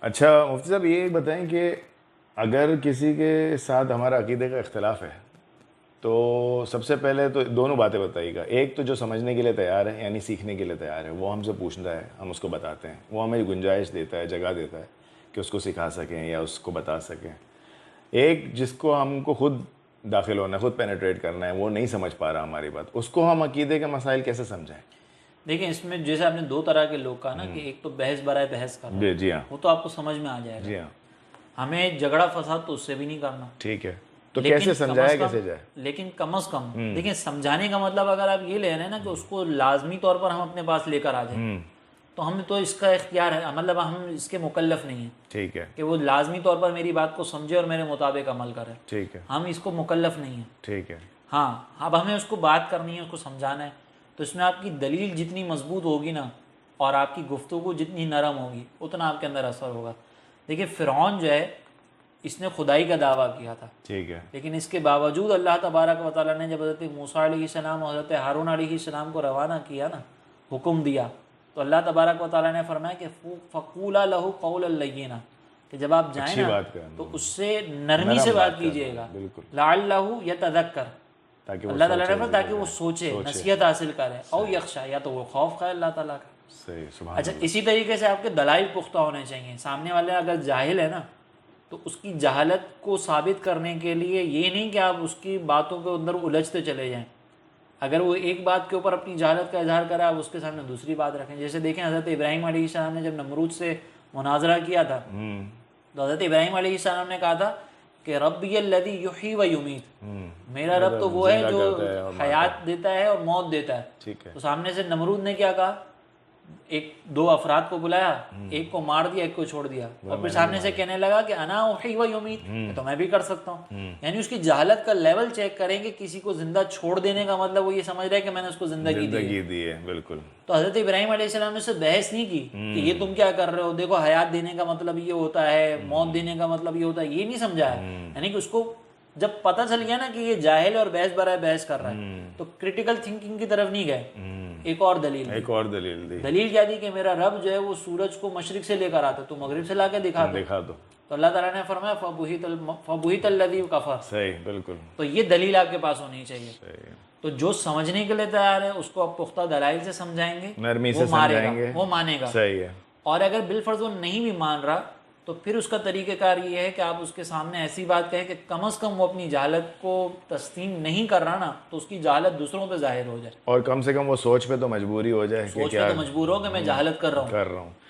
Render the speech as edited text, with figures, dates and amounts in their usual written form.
اچھا مفتی صاحب یہ بتائیں کہ اگر کسی کے ساتھ ہمارا عقیدے کا اختلاف ہے تو سب سے پہلے تو دونوں باتیں بتائیے گا. ایک تو جو سمجھنے کے لیے تیار ہے یعنی سیکھنے کے لیے تیار ہے وہ ہم سے پوچھتا ہے, ہم اس کو بتاتے ہیں, وہ ہمیں گنجائش دیتا ہے, جگہ دیتا ہے کہ اس کو سکھا سکیں یا اس کو بتا سکیں. ایک جس کو ہم کو خود داخل ہونا ہے, خود پینیٹریٹ کرنا ہے, وہ نہیں سمجھ پا رہا ہماری بات, اس کو ہم عقیدے کے مسائل کیسے سمجھائیں؟ دیکھیں اس میں جیسے آپ نے دو طرح کے لوگ کہا نا کہ ایک تو بحث برائے بحث کر رہا ہے, جی ہاں, وہ تو آپ کو سمجھ میں آ جائے گا. جی ہاں, ہمیں جھگڑا فساد تو اس سے بھی نہیں کرنا. ٹھیک ہے, تو لیکن کیسے سمجھایا کیسے جائے؟ لیکن کم از کم دیکھیں سمجھانے کا مطلب اگر آپ یہ لے رہے ہیں نا کہ اس کو لازمی طور پر ہم اپنے پاس لے کر آ جائیں تو ہم تو اس کا اختیار ہے, مطلب ہم اس کے مکلف نہیں ہیں ٹھیک ہے, کہ وہ لازمی طور پر میری بات کو سمجھے اور میرے مطابق عمل کرے. ٹھیک ہے, ہم اس کو مکلف نہیں ہیں. ٹھیک ہے, ہاں اب ہمیں اس کو بات کرنی ہے, اس کو سمجھانا ہے, تو اس میں آپ کی دلیل جتنی مضبوط ہوگی نا اور آپ کی گفتگو جتنی نرم ہوگی اتنا آپ کے اندر اثر ہوگا. دیکھیے فرعون جو ہے اس نے خدائی کا دعویٰ کیا تھا, ٹھیک ہے, لیکن اس کے باوجود اللہ تبارک و تعالیٰ نے جب حضرت موسیٰ علیہ السلام اور حضرت ہارون علیہ السلام کو روانہ کیا نا, حکم دیا, تو اللہ تبارک و تعالیٰ نے فرمایا کہ فَقُولَا لَهُ قَوْلًا لَيِّنًا, کہ جب آپ جائیں نا تو اس سے نرمی سے بات کیجیے گا, لَعَلَّهُ يَتَذَكَّرُ, تاکہ اللہ تعالیٰ نے فرمایا تاکہ وہ سوچے, نصیحت حاصل کرے, او یخشا, یا تو وہ خوف کھائے اللہ تعالیٰ کا. صحیح, سبحان اچھا اسی طریقے سے آپ کے دلائل پختہ ہونے چاہیے. سامنے والے اگر جاہل ہے نا تو اس کی جہالت کو ثابت کرنے کے لیے یہ نہیں کہ آپ اس کی باتوں کے اندر الجھتے چلے جائیں. اگر وہ ایک بات کے اوپر اپنی جہالت کا اظہار کرے آپ اس کے سامنے دوسری بات رکھیں. جیسے دیکھیں حضرت ابراہیم علیہ السلام نے جب نمرود سے مناظرہ کیا تھا تو حضرت ابراہیم علیہ السلام نے کہا تھا کہ ربی الذی یحیی و یمیت, میرا رب تو وہ ہے جو حیات دیتا ہے اور موت دیتا ہے. ٹھیک ہے, تو سامنے سے نمرود نے کیا کہا, ایک دو افراد کو بلایا, ایک کو مار دیا ایک کو چھوڑ دیا, اور پھر سامنے سے کہنے لگا کہ انا احیی و یمیت, تو میں بھی کر سکتا ہوں. یعنی اس کی جہالت کا لیول چیک کریں کہ کسی کو زندہ چھوڑ دینے کا مطلب وہ یہ سمجھ رہا ہے کہ میں نے اس کو زندگی دی ہے. بالکل, تو حضرت ابراہیم علیہ السلام نے اس سے بحث نہیں کی کہ یہ تم کیا کر رہے ہو, دیکھو حیات دینے کا مطلب یہ ہوتا ہے, موت دینے کا مطلب یہ ہوتا ہے, یہ نہیں سمجھایا. یعنی کہ اس کو جب پتہ چل گیا نا کہ یہ جاہل اور بحث برائے بحث کر رہا ہے تو کریٹیکل تھنکنگ کی طرف نہیں گئے. ایک اور دلیل دی, دلیل کیا دی کہ میرا رب جو ہے وہ سورج کو مشرق سے لے کر آتا, تو مغرب سے لا کے دکھا دو. تو اللہ تعالیٰ نے فرمایا فَبُہِتَ الَّذِي كَفَرَ. صحیح, بالکل, تو یہ دلیل آپ کے پاس ہونی چاہیے. صحیح, تو جو سمجھنے کے لیے تیار ہے اس کو آپ پختہ دلائل سے سمجھائیں گے, نرمی سے وہ مارے سمجھائیں گا, گے, وہ مانے گا. صحیح ہے. اور اگر بالفرض وہ نہیں بھی مان رہا تو پھر اس کا طریقہ کار یہ ہے کہ آپ اس کے سامنے ایسی بات کہیں کہ کم از کم وہ اپنی جہالت کو تسلیم نہیں کر رہا نا, تو اس کی جہالت دوسروں پہ ظاہر ہو جائے, اور کم سے کم وہ سوچ پہ تو مجبوری ہو جائے سوچ پہ تو مجبور ہو کہ میں جہالت کر رہا ہوں.